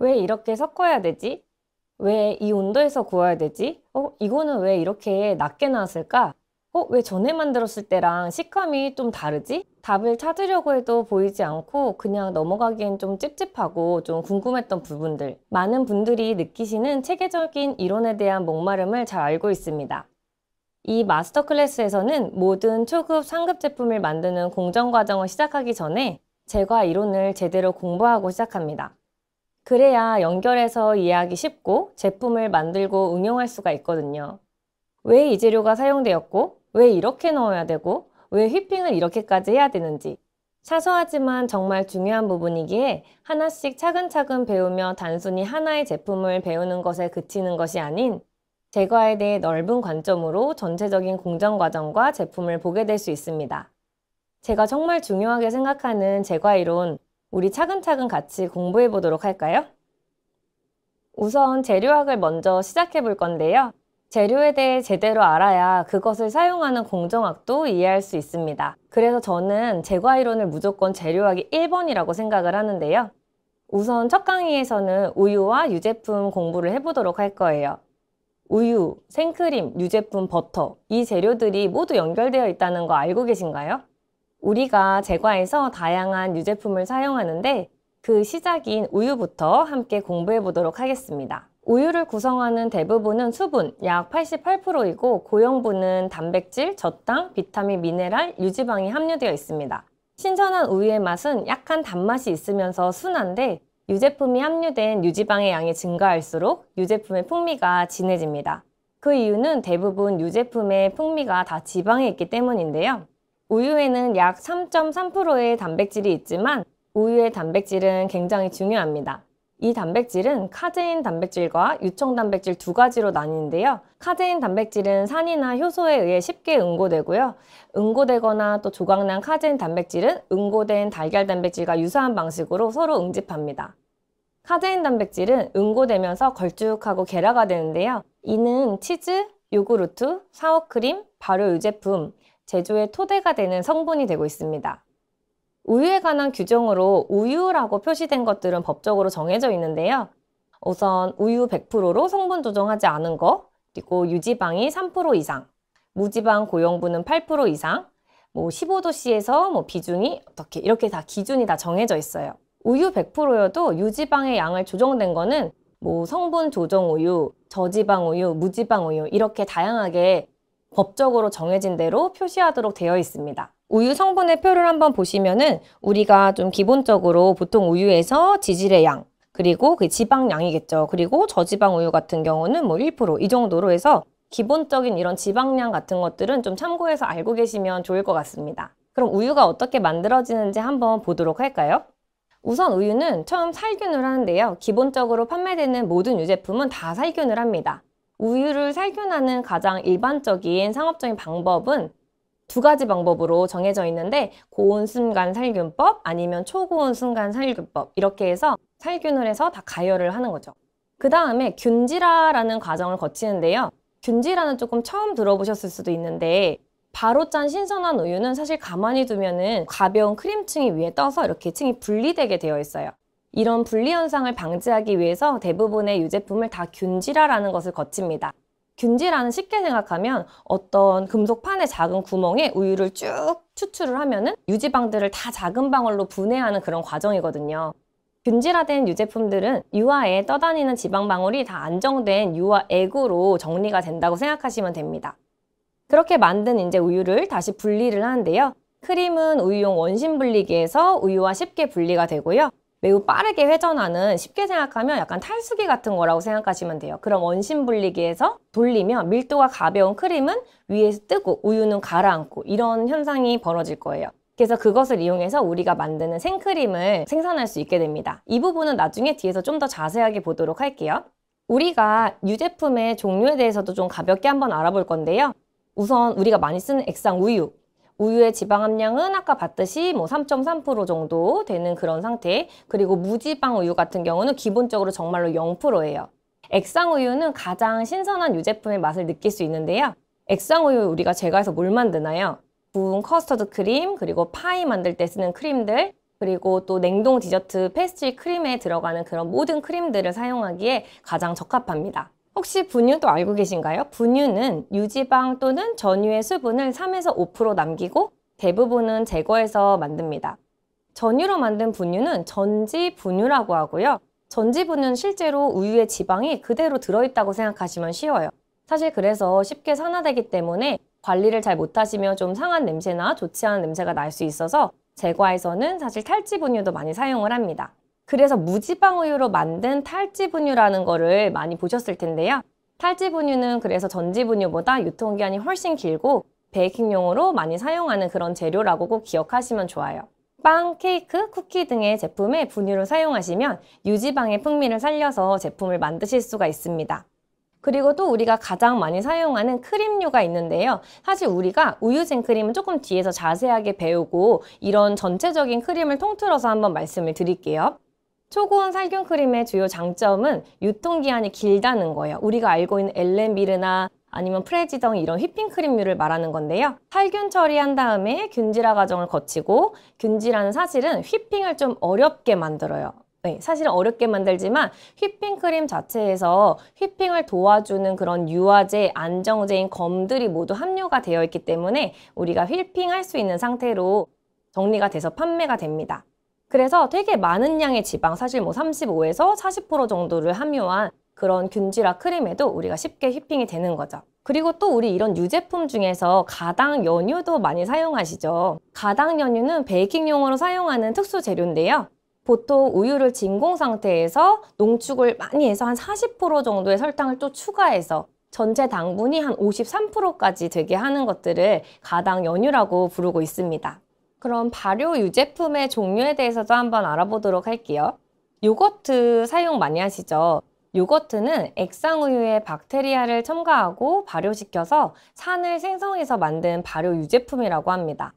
왜 이렇게 섞어야 되지? 왜 이 온도에서 구워야 되지? 이거는 왜 이렇게 낮게 나왔을까? 왜 전에 만들었을 때랑 식감이 좀 다르지? 답을 찾으려고 해도 보이지 않고 그냥 넘어가기엔 좀 찝찝하고 좀 궁금했던 부분들. 많은 분들이 느끼시는 체계적인 이론에 대한 목마름을 잘 알고 있습니다. 이 마스터 클래스에서는 모든 초급, 상급 제품을 만드는 공정 과정을 시작하기 전에 제과 이론을 제대로 공부하고 시작합니다. 그래야 연결해서 이해하기 쉽고 제품을 만들고 응용할 수가 있거든요. 왜 이 재료가 사용되었고, 왜 이렇게 넣어야 되고, 왜 휘핑을 이렇게까지 해야 되는지. 사소하지만 정말 중요한 부분이기에 하나씩 차근차근 배우며 단순히 하나의 제품을 배우는 것에 그치는 것이 아닌 제과에 대해 넓은 관점으로 전체적인 공정 과정과 제품을 보게 될 수 있습니다. 제가 정말 중요하게 생각하는 제과 이론, 우리 차근차근 같이 공부해 보도록 할까요? 우선 재료학을 먼저 시작해 볼 건데요. 재료에 대해 제대로 알아야 그것을 사용하는 공정학도 이해할 수 있습니다. 그래서 저는 제과 이론을 무조건 재료학이 1번이라고 생각을 하는데요. 우선 첫 강의에서는 우유와 유제품 공부를 해보도록 할 거예요. 우유, 생크림, 유제품, 버터, 이 재료들이 모두 연결되어 있다는 거 알고 계신가요? 우리가 제과에서 다양한 유제품을 사용하는데 그 시작인 우유부터 함께 공부해 보도록 하겠습니다. 우유를 구성하는 대부분은 수분, 약 88%이고 고영분은 단백질, 젖당, 비타민, 미네랄, 유지방이 함유되어 있습니다. 신선한 우유의 맛은 약한 단맛이 있으면서 순한데 유제품이 함유된 유지방의 양이 증가할수록 유제품의 풍미가 진해집니다. 그 이유는 대부분 유제품의 풍미가 다 지방에 있기 때문인데요. 우유에는 약 3.3%의 단백질이 있지만 우유의 단백질은 굉장히 중요합니다. 이 단백질은 카제인 단백질과 유청 단백질 두 가지로 나뉘는데요. 카제인 단백질은 산이나 효소에 의해 쉽게 응고되고요. 응고되거나 또 조각난 카제인 단백질은 응고된 달걀 단백질과 유사한 방식으로 서로 응집합니다. 카제인 단백질은 응고되면서 걸쭉하고 계라가 되는데요. 이는 치즈, 요구르트, 사워크림, 발효 유제품, 제조의 토대가 되는 성분이 되고 있습니다. 우유에 관한 규정으로 우유라고 표시된 것들은 법적으로 정해져 있는데요. 우선 우유 100%로 성분 조정하지 않은 거, 그리고 유지방이 3% 이상, 무지방 고영분은 8% 이상, 15도씨에서 비중이 어떻게 이렇게 다 기준이 다 정해져 있어요. 우유 100%여도 유지방의 양을 조정된 거는 성분 조정 우유, 저지방 우유, 무지방 우유 이렇게 다양하게 법적으로 정해진 대로 표시하도록 되어 있습니다. 우유 성분의 표를 한번 보시면은 우리가 좀 기본적으로 보통 우유에서 지질의 양, 그리고 그 지방량이겠죠. 그리고 저지방 우유 같은 경우는 1% 이 정도로 해서 기본적인 이런 지방량 같은 것들은 좀 참고해서 알고 계시면 좋을 것 같습니다. 그럼 우유가 어떻게 만들어지는지 한번 보도록 할까요? 우선 우유는 처음 살균을 하는데요. 기본적으로 판매되는 모든 유제품은 다 살균을 합니다. 우유를 살균하는 가장 일반적인 상업적인 방법은 두 가지 방법으로 정해져 있는데 고온 순간 살균법 아니면 초고온 순간 살균법 이렇게 해서 살균을 해서 다 가열을 하는 거죠. 그 다음에 균질화라는 과정을 거치는데요. 균질화는 조금 처음 들어보셨을 수도 있는데 바로 짠 신선한 우유는 사실 가만히 두면은 가벼운 크림층이 위에 떠서 이렇게 층이 분리되게 되어 있어요. 이런 분리 현상을 방지하기 위해서 대부분의 유제품을 다 균질화라는 것을 거칩니다. 균질화는 쉽게 생각하면 어떤 금속판의 작은 구멍에 우유를 쭉 추출을 하면은 유지방들을 다 작은 방울로 분해하는 그런 과정이거든요. 균질화된 유제품들은 유화에 떠다니는 지방방울이 다 안정된 유화액으로 정리가 된다고 생각하시면 됩니다. 그렇게 만든 이제 우유를 다시 분리를 하는데요. 크림은 우유용 원심 분리기에서 우유와 쉽게 분리가 되고요. 매우 빠르게 회전하는 쉽게 생각하면 약간 탈수기 같은 거라고 생각하시면 돼요. 그럼 원심 분리기에서 돌리면 밀도가 가벼운 크림은 위에서 뜨고 우유는 가라앉고 이런 현상이 벌어질 거예요. 그래서 그것을 이용해서 우리가 만드는 생크림을 생산할 수 있게 됩니다. 이 부분은 나중에 뒤에서 좀 더 자세하게 보도록 할게요. 우리가 유제품의 종류에 대해서도 좀 가볍게 한번 알아볼 건데요. 우선 우리가 많이 쓰는 액상 우유. 우유의 지방 함량은 아까 봤듯이 3.3% 정도 되는 그런 상태. 그리고 무지방 우유 같은 경우는 기본적으로 정말로 0%예요. 액상 우유는 가장 신선한 유제품의 맛을 느낄 수 있는데요. 액상 우유 우리가 제과에서 뭘 만드나요? 구운 커스터드 크림, 그리고 파이 만들 때 쓰는 크림들, 그리고 또 냉동 디저트, 페스트리 크림에 들어가는 그런 모든 크림들을 사용하기에 가장 적합합니다. 혹시 분유도 알고 계신가요? 분유는 유지방 또는 전유의 수분을 3에서 5% 남기고 대부분은 제거해서 만듭니다. 전유로 만든 분유는 전지 분유라고 하고요. 전지 분유는 실제로 우유에 지방이 그대로 들어있다고 생각하시면 쉬워요. 사실 그래서 쉽게 산화되기 때문에 관리를 잘 못하시면 좀 상한 냄새나 좋지 않은 냄새가 날 수 있어서 제과에서는 사실 탈지 분유도 많이 사용을 합니다. 그래서 무지방 우유로 만든 탈지 분유라는 거를 많이 보셨을 텐데요. 탈지 분유는 그래서 전지 분유보다 유통기한이 훨씬 길고 베이킹용으로 많이 사용하는 그런 재료라고 꼭 기억하시면 좋아요. 빵, 케이크, 쿠키 등의 제품에 분유를 사용하시면 유지방의 풍미를 살려서 제품을 만드실 수가 있습니다. 그리고 또 우리가 가장 많이 사용하는 크림류가 있는데요. 사실 우리가 우유쟁 크림은 조금 뒤에서 자세하게 배우고 이런 전체적인 크림을 통틀어서 한번 말씀을 드릴게요. 초고온 살균 크림의 주요 장점은 유통기한이 길다는 거예요. 우리가 알고 있는 엘렌비르나 아니면 프레지덩 이런 휘핑크림류를 말하는 건데요. 살균 처리한 다음에 균질화 과정을 거치고 균질화는 사실은 휘핑을 좀 어렵게 만들어요. 네, 사실은 어렵게 만들지만 휘핑크림 자체에서 휘핑을 도와주는 그런 유화제, 안정제인 검들이 모두 함유가 되어 있기 때문에 우리가 휘핑할 수 있는 상태로 정리가 돼서 판매가 됩니다. 그래서 되게 많은 양의 지방, 사실 뭐 35에서 40% 정도를 함유한 그런 균질화 크림에도 우리가 쉽게 휘핑이 되는 거죠. 그리고 또 우리 이런 유제품 중에서 가당 연유도 많이 사용하시죠. 가당 연유는 베이킹용으로 사용하는 특수 재료인데요. 보통 우유를 진공 상태에서 농축을 많이 해서 한 40% 정도의 설탕을 또 추가해서 전체 당분이 한 53%까지 되게 하는 것들을 가당 연유라고 부르고 있습니다. 그럼 발효 유제품의 종류에 대해서도 한번 알아보도록 할게요. 요거트 사용 많이 하시죠? 요거트는 액상우유에 박테리아를 첨가하고 발효시켜서 산을 생성해서 만든 발효 유제품이라고 합니다.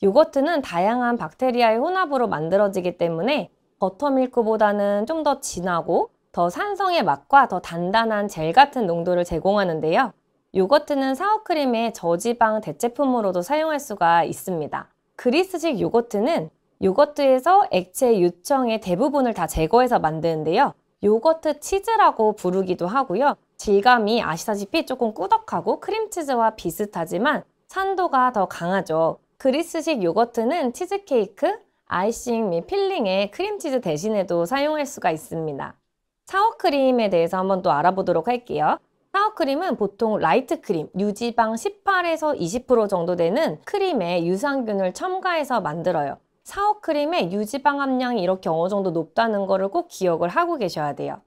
요거트는 다양한 박테리아의 혼합으로 만들어지기 때문에 버터밀크보다는 좀 더 진하고 더 산성의 맛과 더 단단한 젤 같은 농도를 제공하는데요. 요거트는 사워크림의 저지방 대체품으로도 사용할 수가 있습니다. 그리스식 요거트는 요거트에서 액체 유청의 대부분을 다 제거해서 만드는데요. 요거트 치즈라고 부르기도 하고요. 질감이 아시다시피 조금 꾸덕하고 크림치즈와 비슷하지만 산도가 더 강하죠. 그리스식 요거트는 치즈케이크, 아이싱 및 필링에 크림치즈 대신에도 사용할 수가 있습니다. 사워크림에 대해서 한번 또 알아보도록 할게요. 사워크림은 보통 라이트 크림, 유지방 18에서 20% 정도 되는 크림에 유산균을 첨가해서 만들어요. 사워크림의 유지방 함량이 이렇게 어느 정도 높다는 거를 꼭 기억을 하고 계셔야 돼요.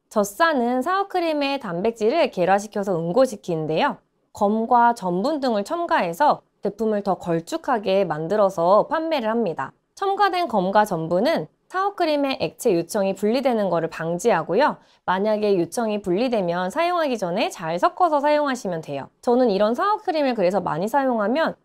젖산은 사워크림의 단백질을 계라시켜서 응고시키는데요. 검과 전분 등을 첨가해서 제품을 더 걸쭉하게 만들어서 판매를 합니다. 첨가된 검과 전분은 사워크림의 액체 유청이 분리되는 것을 방지하고요. 만약에 유청이 분리되면 사용하기 전에 잘 섞어서 사용하시면 돼요. 저는 이런 사워크림을 그래서 많이 사용하면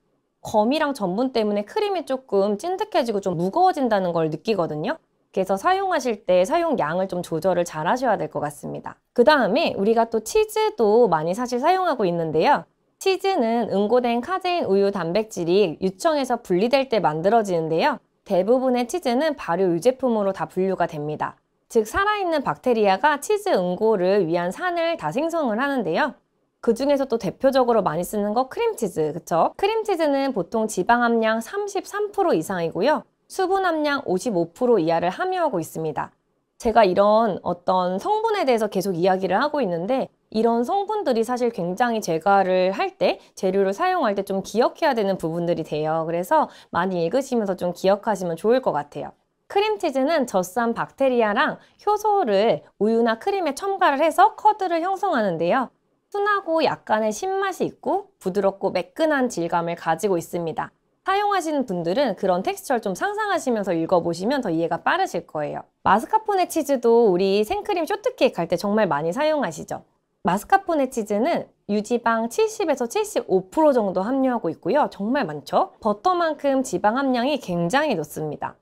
검이랑 전분 때문에 크림이 조금 찐득해지고 좀 무거워진다는 걸 느끼거든요. 그래서 사용하실 때 사용량을 좀 조절을 잘 하셔야 될 것 같습니다. 그 다음에 우리가 또 치즈도 많이 사실 사용하고 있는데요. 치즈는 응고된 카제인 우유 단백질이 유청에서 분리될 때 만들어지는데요. 대부분의 치즈는 발효 유제품으로 다 분류가 됩니다. 즉 살아있는 박테리아가 치즈 응고를 위한 산을 다 생성을 하는데요. 그 중에서 또 대표적으로 많이 쓰는 거 크림치즈, 그쵸? 크림치즈는 보통 지방 함량 33% 이상이고요. 수분 함량 55% 이하를 함유하고 있습니다. 제가 이런 어떤 성분에 대해서 계속 이야기를 하고 있는데 이런 성분들이 사실 굉장히 제과를 할 때, 재료를 사용할 때 좀 기억해야 되는 부분들이 돼요. 그래서 많이 읽으시면서 좀 기억하시면 좋을 것 같아요. 크림치즈는 젖산 박테리아랑 효소를 우유나 크림에 첨가를 해서 커드를 형성하는데요. 순하고 약간의 신맛이 있고 부드럽고 매끈한 질감을 가지고 있습니다. 사용하시는 분들은 그런 텍스처를 좀 상상하시면서 읽어보시면 더 이해가 빠르실 거예요. 마스카포네 치즈도 우리 생크림 쇼트케이크 할 때 정말 많이 사용하시죠. 마스카포네 치즈는 유지방 70에서 75% 정도 함유하고 있고요. 정말 많죠? 버터만큼 지방 함량이 굉장히 높습니다.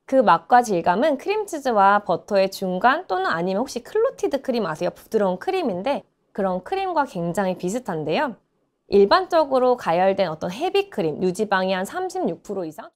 그 맛과 질감은 크림치즈와 버터의 중간 또는 아니면 혹시 클로티드 크림 아세요? 부드러운 크림인데 그런 크림과 굉장히 비슷한데요. 일반적으로 가열된 어떤 헤비크림, 유지방이 한 36% 이상